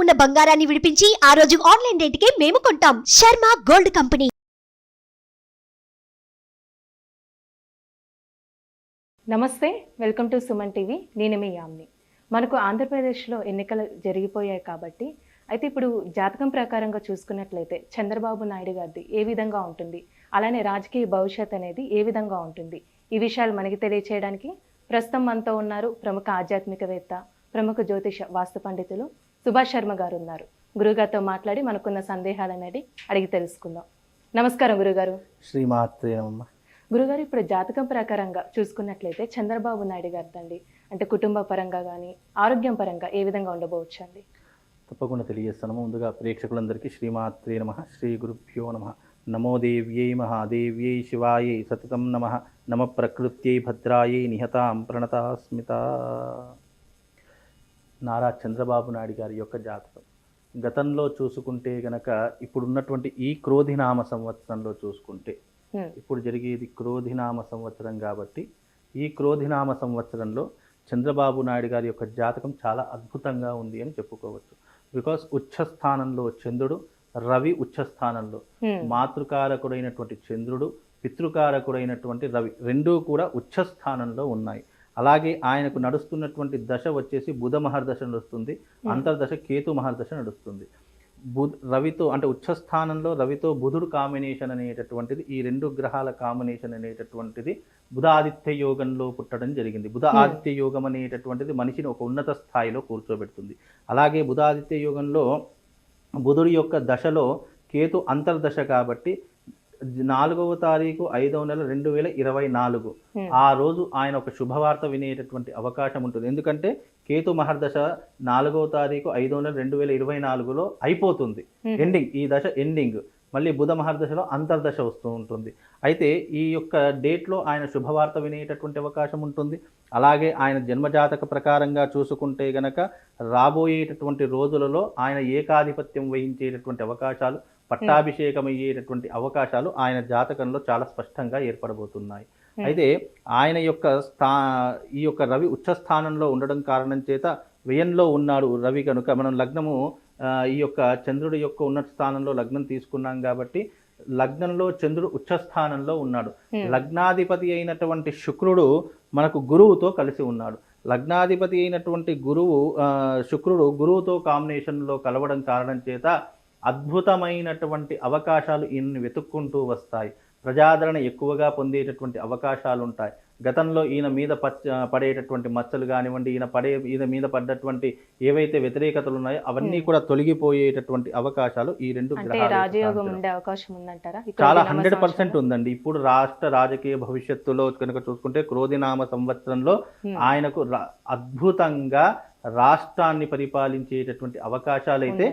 ఉన్న బంగారాన్ని విడిపించి ఆ రోజు ఆన్లైన్ రేటుకే మేము కొంటాం. Sharma gold company. నమస్తే, వెల్కమ్ టు సుమన్ టీవీ. నేను మీ యామ్ని. మనకు ఆంధ్రప్రదేశ్లో ఎన్నికలు జరిగిపోయాయి కాబట్టి అయితే ఇప్పుడు జాతకం ప్రకారంగా చూసుకున్నట్లయితే చంద్రబాబు నాయుడు గారిది ఏ విధంగా ఉంటుంది, అలానే రాజకీయ భవిష్యత్ అనేది ఏ విధంగా ఉంటుంది, ఈ విషయాలు మనకి తెలియచేయడానికి ప్రస్తుతం మనతో ఉన్నారు ప్రముఖ ఆధ్యాత్మికవేత్త, ప్రముఖ జ్యోతిష వాస్తు పండితులు సుభాష్ శర్మ గారు ఉన్నారు. గురుగారితో మాట్లాడి మనకున్న సందేహాలు అనేది అడిగి తెలుసుకుందాం. నమస్కారం గురుగారు. శ్రీమాత్రే. గురుగారు, ఇప్పుడు జాతకం ప్రకారంగా చూసుకున్నట్లయితే చంద్రబాబు నాయుడు గారిదండి అంటే కుటుంబ పరంగా కానీ ఆరోగ్యం పరంగా ఏ విధంగా ఉండబోవచ్చు అండి? తప్పకుండా తెలియజేస్తాను. ముందుగా ప్రేక్షకులందరికీ శ్రీమాత్రే నమ, శ్రీ గురుభ్యో నమ. నమో దేవ్యై మహాదేవ్యై శివాయై సతతం నమ. నమ ప్రకృత్యై భద్రాయై నిహతాం ప్రణతాస్మిత. నారా చంద్రబాబు నాయుడు గారి యొక్క జాతకం గతంలో చూసుకుంటే గనక ఇప్పుడున్నటువంటి ఈ క్రోధినామ సంవత్సరంలో చూసుకుంటే, ఇప్పుడు జరిగేది క్రోధినామ సంవత్సరం కాబట్టి ఈ క్రోధినామ సంవత్సరంలో చంద్రబాబు నాయుడు గారి యొక్క జాతకం చాలా అద్భుతంగా ఉంది అని చెప్పుకోవచ్చు. బికాస్ ఉచ్చస్థానంలో చంద్రుడు, రవి ఉచ్చస్థానంలో, మాతృకారకుడైనటువంటి చంద్రుడు, పితృకారకుడైనటువంటి రవి రెండూ కూడా ఉచ్చస్థానంలో ఉన్నాయి. అలాగే ఆయనకు నడుస్తున్నటువంటి దశ వచ్చేసి బుధ మహర్దశ నడుస్తుంది, అంతర్దశ కేతు మహర్దశ నడుస్తుంది. రవితో అంటే ఉచ్చస్థానంలో రవితో బుధుడు కాంబినేషన్ అనేటటువంటిది, ఈ రెండు గ్రహాల కాంబినేషన్ అనేటటువంటిది బుధాదిత్య యోగంలో పుట్టడం జరిగింది. బుధ ఆదిత్య యోగం అనేటటువంటిది మనిషిని ఒక ఉన్నత స్థాయిలో కూర్చోబెడుతుంది. అలాగే బుధాదిత్య యోగంలో బుధుడి యొక్క దశలో కేతు అంతర్దశ కాబట్టి 4వ తారీఖు 5వ నెల 2024 ఆ రోజు ఆయన ఒక శుభవార్త వినేటటువంటి అవకాశం ఉంటుంది. ఎందుకంటే కేతు మహర్దశ 4వ తారీఖు 5వ నెల 2024లో అయిపోతుంది, ఎండింగ్, ఈ దశ ఎండింగ్. మళ్ళీ బుధ మహర్దశలో అంతర్దశ వస్తూ ఉంటుంది. అయితే ఈ యొక్క డేట్లో ఆయన శుభవార్త వినేటటువంటి అవకాశం ఉంటుంది. అలాగే ఆయన జన్మజాతక ప్రకారంగా చూసుకుంటే గనక రాబోయేటటువంటి రోజులలో ఆయన ఏకాధిపత్యం వహించేటటువంటి అవకాశాలు, పట్టాభిషేకం అయ్యేటటువంటి అవకాశాలు ఆయన జాతకంలో చాలా స్పష్టంగా ఏర్పడబోతున్నాయి. అయితే ఆయన యొక్క ఈ యొక్క రవి ఉచ్చస్థానంలో ఉండడం కారణం చేత వ్యయంలో ఉన్నాడు రవి కనుక మనం లగ్నము ఈ యొక్క చంద్రుడి యొక్క ఉన్నత స్థానంలో లగ్నం తీసుకున్నాం కాబట్టి లగ్నంలో చంద్రుడు ఉచ్చస్థానంలో ఉన్నాడు. లగ్నాధిపతి అయినటువంటి శుక్రుడు మనకు గురువుతో కలిసి ఉన్నాడు. లగ్నాధిపతి అయినటువంటి శుక్రుడు గురువుతో కాంబినేషన్లో కలవడం కారణం చేత అద్భుతమైనటువంటి అవకాశాలు ఈయన్ని వెతుక్కుంటూ వస్తాయి. ప్రజాదరణ ఎక్కువగా పొందేటటువంటి అవకాశాలు ఉంటాయి. గతంలో ఈయన మీద పడేటటువంటి మచ్చలు కానివ్వండి, ఈయన మీద పడ్డటువంటి ఏవైతే వ్యతిరేకతలు ఉన్నాయో అవన్నీ కూడా తొలగిపోయేటటువంటి అవకాశాలు ఈ రెండు రాజయోగం ఉండే అవకాశం ఉందంటారా? చాలా 100% ఉందండి. ఇప్పుడు రాష్ట్ర రాజకీయ భవిష్యత్తులో కనుక చూసుకుంటే క్రోధినామ సంవత్సరంలో ఆయనకు అద్భుతంగా రాష్ట్రాన్ని పరిపాలించేటటువంటి అవకాశాలైతే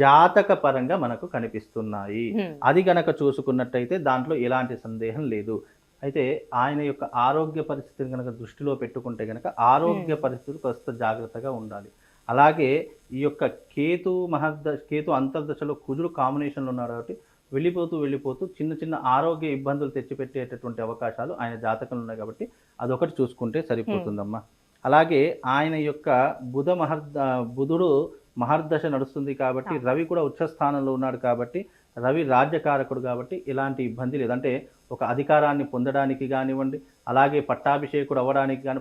జాతక పరంగా మనకు కనిపిస్తున్నాయి. అది గనక చూసుకున్నట్టయితే దాంట్లో ఎలాంటి సందేహం లేదు. అయితే ఆయన యొక్క ఆరోగ్య పరిస్థితిని కనుక దృష్టిలో పెట్టుకుంటే కనుక ఆరోగ్య పరిస్థితులు కాస్త జాగ్రత్తగా ఉండాలి. అలాగే ఈ యొక్క కేతు అంతర్దశలో కుజుడు కాంబినేషన్లో ఉన్నాడు కాబట్టి వెళ్ళిపోతూ చిన్న చిన్న ఆరోగ్య ఇబ్బందులు తెచ్చిపెట్టేటటువంటి అవకాశాలు ఆయన జాతకంలో ఉన్నాయి కాబట్టి అదొకటి చూసుకుంటే సరిపోతుందమ్మా. అలాగే ఆయన యొక్క బుధుడు మహర్దశ నడుస్తుంది కాబట్టి రవి కూడా ఉచ్చస్థానంలో ఉన్నాడు కాబట్టి రవి రాజ్యకారకుడు కాబట్టి ఎలాంటి ఇబ్బంది లేదంటే ఒక అధికారాన్ని పొందడానికి కానివ్వండి, అలాగే పట్టాభిషేకుడు అవ్వడానికి కానీ,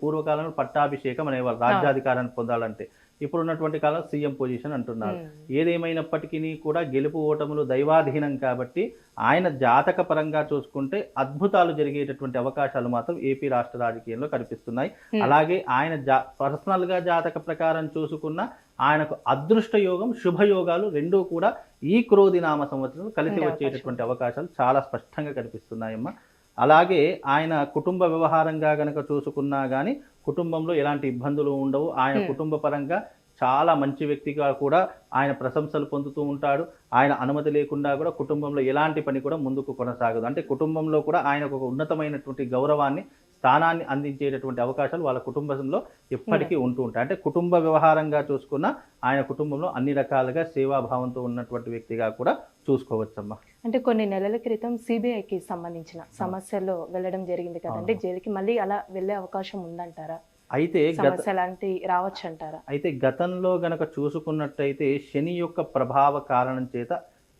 పూర్వకాలంలో పట్టాభిషేకం అనేవారు రాజ్యాధికారాన్ని పొందాలంటే. ఇప్పుడున్నటువంటి కాలం సీఎం పొజిషన్ అంటున్నారు. ఏదేమైనప్పటికీ కూడా గెలుపు ఓటములు దైవాధీనం కాబట్టి ఆయన జాతక పరంగా చూసుకుంటే అద్భుతాలు జరిగేటటువంటి అవకాశాలు మాత్రం ఏపీ రాష్ట్ర రాజకీయంలో కనిపిస్తున్నాయి. అలాగే ఆయన పర్సనల్గా జాతక ప్రకారం చూసుకున్న ఆయనకు అదృష్ట యోగం, శుభయోగాలు రెండూ కూడా ఈ క్రోధినామ సంవత్సరం కలిసి వచ్చేటటువంటి అవకాశాలు చాలా స్పష్టంగా కనిపిస్తున్నాయమ్మా. అలాగే ఆయన కుటుంబ వ్యవహారంగా గనక చూసుకున్నా కానీ కుటుంబంలో ఎలాంటి ఇబ్బందులు ఉండవు. ఆయన కుటుంబ పరంగా చాలా మంచి వ్యక్తిగా కూడా ఆయన ప్రశంసలు పొందుతూ ఉంటాడు. ఆయన అనుమతి లేకుండా కూడా కుటుంబంలో ఎలాంటి పని కూడా ముందుకు కొనసాగదు. అంటే కుటుంబంలో కూడా ఆయనకు ఒక ఉన్నతమైనటువంటి గౌరవాన్ని, స్థానాన్ని అందించేటటువంటి అవకాశాలు వాళ్ళ కుటుంబంలో ఎప్పటికీ ఉంటూ ఉంటాయి. అంటే కుటుంబ వ్యవహారంగా చూసుకున్న ఆయన కుటుంబంలో అన్ని రకాలుగా సేవాభావంతో ఉన్నటువంటి వ్యక్తిగా కూడా చూసుకోవచ్చమ్మా. అంటే కొన్ని నెలల క్రితం సిబిఐకి సంబంధించిన సమస్యల్లో వెళ్ళడం జరిగింది కదండి జైలుకి, మళ్ళీ అలా వెళ్ళే అవకాశం ఉందంటారా? అయితే సమస్య లాంటి రావచ్చు అంటారా? అయితే గతంలో గనక చూసుకున్నట్టయితే శని యొక్క ప్రభావ కారణం చేత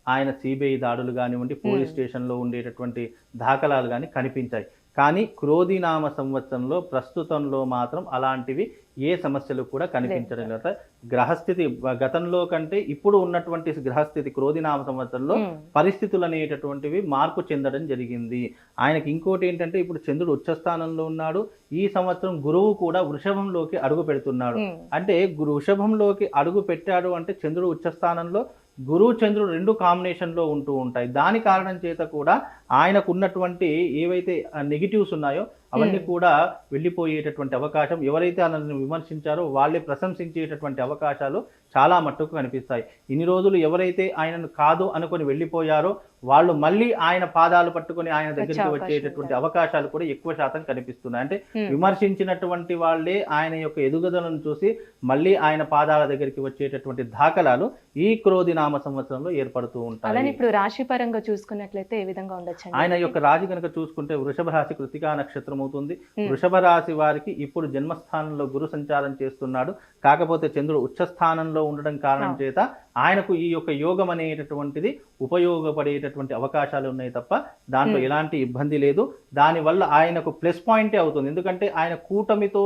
ఆయన సిబిఐ దాడులు కానివ్వండి, పోలీస్ స్టేషన్లో ఉండేటటువంటి దాఖలాలు కానీ కనిపించాయి. కానీ క్రోధినామ సంవత్సరంలో ప్రస్తుతంలో మాత్రం అలాంటివి ఏ సమస్యలు కూడా కనిపించడం లేదు. గ్రహస్థితి గతంలో కంటే ఇప్పుడు ఉన్నటువంటి గ్రహస్థితి క్రోధినామ సంవత్సరంలో పరిస్థితులు అనేటటువంటివి మార్పు చెందడం జరిగింది. ఆయనకి ఇంకోటి ఏంటంటే ఇప్పుడు చంద్రుడు ఉచ్చస్థానంలో ఉన్నాడు. ఈ సంవత్సరం గురువు కూడా వృషభంలోకి అడుగు పెడుతున్నాడు. అంటే వృషభంలోకి అడుగు పెట్టాడు అంటే చంద్రుడు ఉచ్చస్థానంలో, గురువు చంద్రుడు రెండు కాంబినేషన్లో ఉంటూ ఉంటాయి. దాని కారణం చేత కూడా ఆయనకు ఉన్నటువంటి ఏవైతే నెగిటివ్స్ ఉన్నాయో అవన్నీ కూడా వెళ్ళిపోయేటటువంటి అవకాశం, ఎవరైతే ఆయనను విమర్శించారో వాళ్ళే ప్రశంసించేటటువంటి అవకాశాలు చాలా మట్టుకు కనిపిస్తాయి. ఇన్ని రోజులు ఎవరైతే ఆయనను కాదు అనుకొని వెళ్ళిపోయారో వాళ్ళు మళ్ళీ ఆయన పాదాలు పట్టుకొని ఆయన దగ్గరికి వచ్చేటటువంటి అవకాశాలు కూడా ఎక్కువ శాతం కనిపిస్తున్నాయి. అంటే విమర్శించినటువంటి వాళ్ళే ఆయన యొక్క ఎదుగుదలను చూసి మళ్ళీ ఆయన పాదాల దగ్గరికి వచ్చేటటువంటి దాఖలాలు ఈ క్రోధినామ సంవత్సరంలో ఏర్పడుతూ ఉంటాయి. ఇప్పుడు రాశి పరంగా చూసుకున్నట్లయితే ఏ విధంగా ఉండొచ్చు? ఆయన యొక్క రాశి కనుక చూసుకుంటే వృషభ రాశి కృతికా నక్షత్రం అవుతుంది. వృషభ రాశి వారికి ఇప్పుడు జన్మస్థానంలో గురు సంచారం చేస్తున్నాడు. కాకపోతే చంద్రుడు ఉచ్చస్థానంలో ఉండడం కారణం చేత ఆయనకు ఈ యొక్క యోగం అనేటటువంటిది ఉపయోగపడేటటువంటి అవకాశాలు ఉన్నాయి తప్ప దాంట్లో ఎలాంటి ఇబ్బంది లేదు. దానివల్ల ఆయనకు ప్లస్ పాయింటే అవుతుంది. ఎందుకంటే ఆయన కూటమితో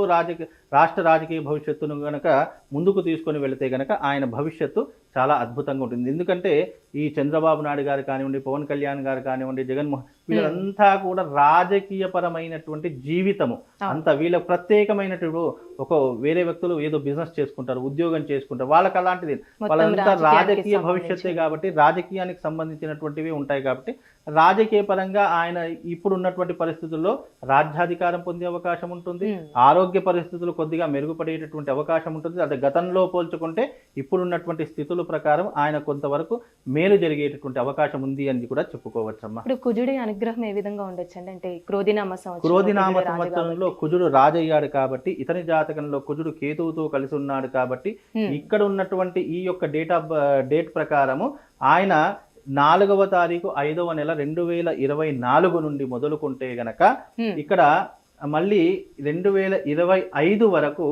రాష్ట్ర రాజకీయ భవిష్యత్తును గనక ముందుకు తీసుకొని వెళితే గనక ఆయన భవిష్యత్తు చాలా అద్భుతంగా ఉంటుంది. ఎందుకంటే ఈ చంద్రబాబు నాయుడు గారు కానివ్వండి, పవన్ కళ్యాణ్ గారు కానివ్వండి, జగన్మోహన్, వీళ్ళంతా కూడా రాజకీయ పరమైనటువంటి జీవితము అంతా వీళ్ళ ప్రత్యేకమైనటువంటి ఒక వేరే వ్యక్తులు ఏదో బిజినెస్ చేసుకుంటారు, ఉద్యోగం చేసుకుంటారు, వాళ్ళకి అలాంటిది వాళ్ళంతా రాజకీయ భవిష్యత్తే కాబట్టి రాజకీయానికి సంబంధించినటువంటివి ఉంటాయి. కాబట్టి రాజకీయ పరంగా ఆయన ఇప్పుడు ఉన్నటువంటి పరిస్థితుల్లో రాజ్యాధికారం పొందే అవకాశం ఉంటుంది. ఆరోగ్య పరిస్థితులు కొద్దిగా మెరుగుపడేటటువంటి అవకాశం ఉంటుంది. అదే గతంలో పోల్చుకుంటే ఇప్పుడున్నటువంటి స్థితుల ప్రకారం ఆయన కొంతవరకు మేలు జరిగేటటువంటి అవకాశం ఉంది అని కూడా చెప్పుకోవచ్చమ్మా. ఇప్పుడు కుజుడి అనుగ్రహం ఏ విధంగా ఉండొచ్చు అంటే క్రోధినామ సంవత్సరంలో కుజుడు రాజయ్యాడు కాబట్టి ఇతని జాతకంలో కుజుడు కేతువుతో కలిసి ఉన్నాడు కాబట్టి ఇక్కడ ఉన్నటువంటి ఈ యొక్క డేట్ ప్రకారము ఆయన 4వ తారీఖు 5వ నెల 2024 నుండి మొదలుకుంటే గనక ఇక్కడ మళ్ళీ 2025 వరకు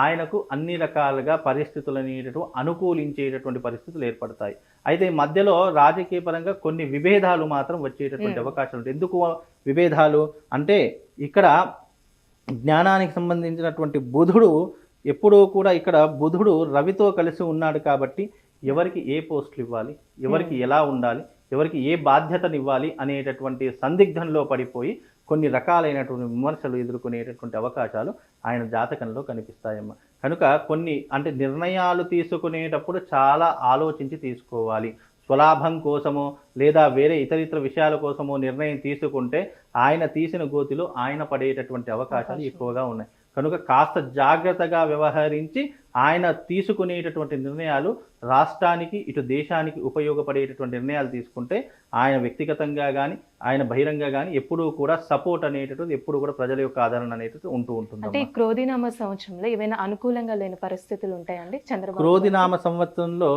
ఆయనకు అన్ని రకాలుగా పరిస్థితులు అనేటటువంటి అనుకూలించేటటువంటి పరిస్థితులు ఏర్పడతాయి. అయితే మధ్యలో రాజకీయ పరంగా కొన్ని విభేదాలు మాత్రం వచ్చేటటువంటి అవకాశాలు ఉంటాయి. ఎందుకు విభేదాలు అంటే ఇక్కడ జ్ఞానానికి సంబంధించినటువంటి బుధుడు ఎప్పుడూ కూడా ఇక్కడ బుధుడు రవితో కలిసి ఉన్నాడు కాబట్టి ఎవరికి ఏ పోస్టులు ఇవ్వాలి, ఎవరికి ఎలా ఉండాలి, ఎవరికి ఏ బాధ్యతను ఇవ్వాలి అనేటటువంటి సందిగ్ధంలో పడిపోయి కొన్ని రకాలైనటువంటి విమర్శలు ఎదుర్కొనేటటువంటి అవకాశాలు ఆయన జాతకంలో కనిపిస్తాయమ్మా. కనుక కొన్ని అంటే నిర్ణయాలు తీసుకునేటప్పుడు చాలా ఆలోచించి తీసుకోవాలి. స్వలాభం కోసమో లేదా వేరే ఇతరితర విషయాల కోసమో నిర్ణయం తీసుకుంటే ఆయన తీసిన గోతిలో ఆయన పడేటటువంటి అవకాశాలు ఎక్కువగా ఉన్నాయి. కనుక కాస్త జాగ్రత్తగా వ్యవహరించి ఆయన తీసుకునేటటువంటి నిర్ణయాలు రాష్ట్రానికి ఇటు దేశానికి ఉపయోగపడేటటువంటి నిర్ణయాలు తీసుకుంటే ఆయన వ్యక్తిగతంగా కానీ ఆయన బహిరంగ కానీ ఎప్పుడూ కూడా సపోర్ట్ అనేటటువంటి ఎప్పుడు కూడా ప్రజల యొక్క ఆదరణ అనేటటువంటి ఉంటూ ఉంటుంది. అంటే క్రోధినామ సంవత్సరంలో ఏమైనా అనుకూలంగా లేని పరిస్థితులు ఉంటాయండి చంద్రబాబు? క్రోధినామ సంవత్సరంలో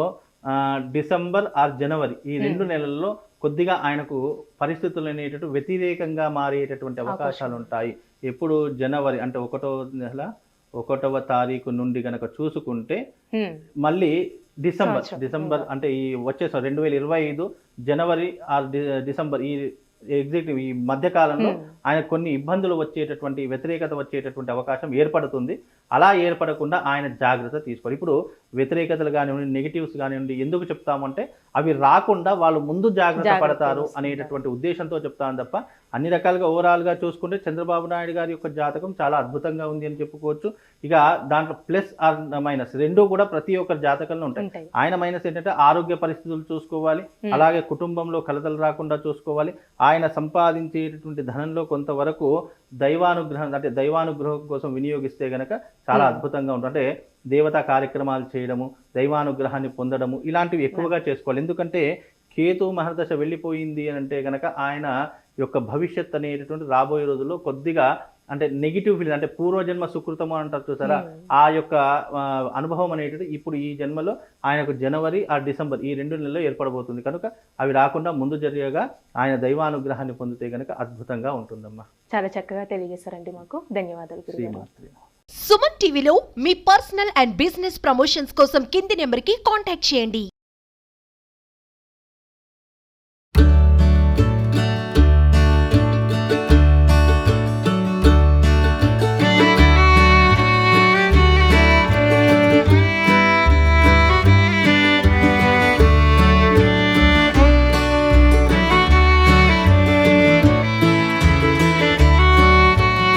డిసెంబర్ ఆర్ జనవరి ఈ 2 నెలల్లో కొద్దిగా ఆయనకు పరిస్థితులు అనేటటువంటి వ్యతిరేకంగా మారేటటువంటి అవకాశాలు ఉంటాయి. ఎప్పుడు జనవరి అంటే 1వ తారీఖు నుండి గనక చూసుకుంటే మళ్ళీ డిసెంబర్ అంటే ఈ వచ్చేసారి 2025 జనవరి ఆర్ డిసెంబర్ ఈ ఎగ్జిక్టివ్ ఈ మధ్యకాలంలో ఆయన కొన్ని ఇబ్బందులు వచ్చేటటువంటి వ్యతిరేకత వచ్చేటటువంటి అవకాశం ఏర్పడుతుంది. అలా ఏర్పడకుండా ఆయన జాగ్రత్త తీసుకోవాలి. ఇప్పుడు వ్యతిరేకతలు కానివ్వండి, నెగిటివ్స్ కానివ్వండి ఎందుకు చెప్తామంటే అవి రాకుండా వాళ్ళు ముందు జాగ్రత్త పడతారు అనేటటువంటి ఉద్దేశంతో చెప్తాను తప్ప అన్ని రకాలుగా ఓవరాల్గా చూసుకుంటే చంద్రబాబు నాయుడు గారి యొక్క జాతకం చాలా అద్భుతంగా ఉంది అని చెప్పుకోవచ్చు. ఇక దాంట్లో ప్లస్ ఆర్ మైనస్ రెండూ కూడా ప్రతి ఒక్కరి జాతకంలో ఉంటాయి. ఆయన మైనస్ ఏంటంటే ఆరోగ్య పరిస్థితులు చూసుకోవాలి, అలాగే కుటుంబంలో కలతలు రాకుండా చూసుకోవాలి. ఆయన సంపాదించేటటువంటి ధనంలో కొంతవరకు దైవానుగ్రహం కోసం వినియోగిస్తే గనక చాలా అద్భుతంగా ఉంటుంది. అంటే దేవతా కార్యక్రమాలు చేయడము, దైవానుగ్రహాన్ని పొందడము ఇలాంటివి ఎక్కువగా చేసుకోవాలి. ఎందుకంటే కేతు మహర్దశ వెళ్ళిపోయింది అని అంటే గనక ఆయన యొక్క భవిష్యత్ అనేటటువంటి రాబోయే రోజుల్లో కొద్దిగా అంటే నెగిటివ్ ఫీలింగ్ అంటే పూర్వజన్మ సుకృతము అంటారు చూసారా, ఆ యొక్క అనుభవం అనేటువంటి ఇప్పుడు ఈ జన్మలో ఆయనకు జనవరి ఆ డిసెంబర్ ఈ 2 నెలల్లో ఏర్పడబోతుంది. కనుక అవి రాకుండా ముందు జరిగేగా ఆయన దైవానుగ్రహాన్ని పొందితే గనక అద్భుతంగా ఉంటుందమ్మా. చాలా చక్కగా తెలియజేశారండి మాకు. ధన్యవాదాలు. సుమన్ టీవీలో మీ పర్సనల్ అండ్ బిజినెస్ ప్రమోషన్స్ కోసం కింది నెంబర్కి కాంటాక్ట్ చేయండి.